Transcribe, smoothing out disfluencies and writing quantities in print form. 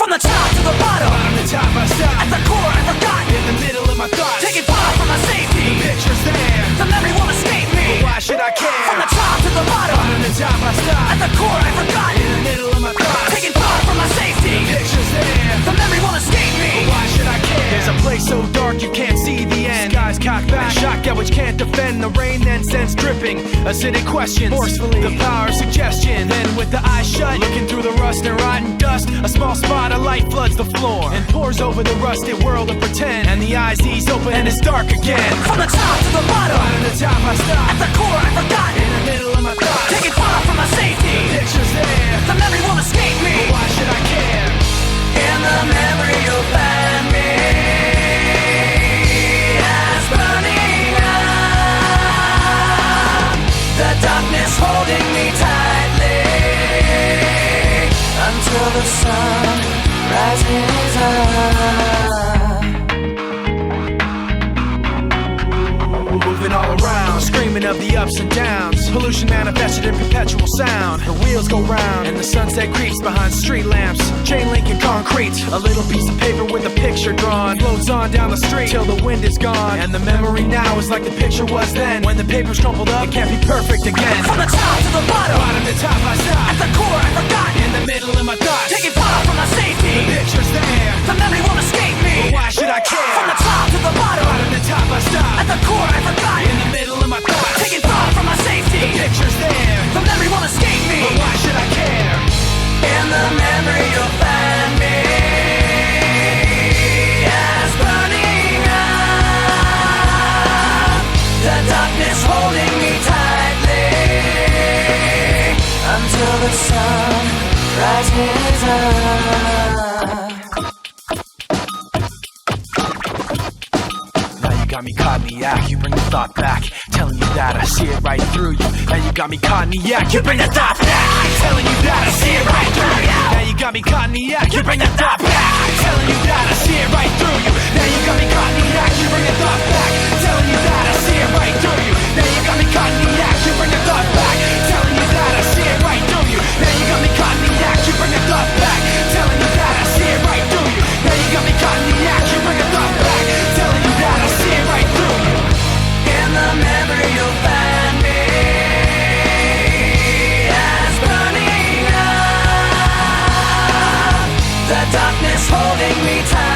From the top to the bottom, bottom to top I stop. at the core I forgot. In the middle of my thoughts, Taking far from my safety. the picture's there, The memory won't escape me. but why should I care? From the top to the bottom, Bottom to top I stop. at the core I forgot. In the middle of my thoughts, Taking far from my safety. the picture's there, The memory won't escape me. but why should I care? There's a place so dark you can't see the end. Skies cocked back, shock at which can't defend. The rain then sends dripping, acidic questions forcefully. The power of suggestion. Then with the eyes shut, looking through the rust and rotten dust, a small spot of light floods the floor and pours over the rusted world of pretend. And the eyes ease open and it's dark again. From the top to the bottom, Bottom to top I stop. at the core I forgot. In the middle of my thoughts, Taking far from my safety. the picture's there, The memory won't escape me. but why should I care? In the memory you'll find me as burning up. The darkness holding me tightly until the sun rises up. Moving all around, screaming of the ups and downs. Pollution manifested in perpetual sound. The wheels go round, and the sunset creeps behind street lamps. Chain link and concrete. A little piece of paper with a picture drawn floats on down the street till the wind is gone. And the memory now is like the picture was then. When the paper's crumpled up, it can't be perfect again. From the top to the bottom, Bottom to top I stop. at the core I forgot. In the middle of my thoughts, Taking far from my the safety. picture's there, The memory won't escape me. but why should I care? From the top to the bottom, Bottom to top I stop. at the core I forgot. In the middle of my thoughts, Taking far from my safety. the picture's there, The memory won't escape me. but why should I care? In the memory you'll find me as burning up. The darkness holding me tightly until the sun rises up. Now you got me caught in the act, you bring the thought back, telling you that I see it right through you. Now you got me caught in the act, you bring the thought back, telling you that I see it right through you. Now you got me caught in the act, you bring the thought back, telling you that I see it right through you. Now you got me caught in the act, you bring the thought back, telling you that I see it right through you. Now you got me caught in the act, you bring the thought back, telling you that I see it right through you. Now you got me caught in the act, you bring the thought back, telling you that I see it right through you. Now you got me caught in the act, you bring the thought back, telling you that I see it right through you. In the memory you'll find me as burning up. The darkness holding me tight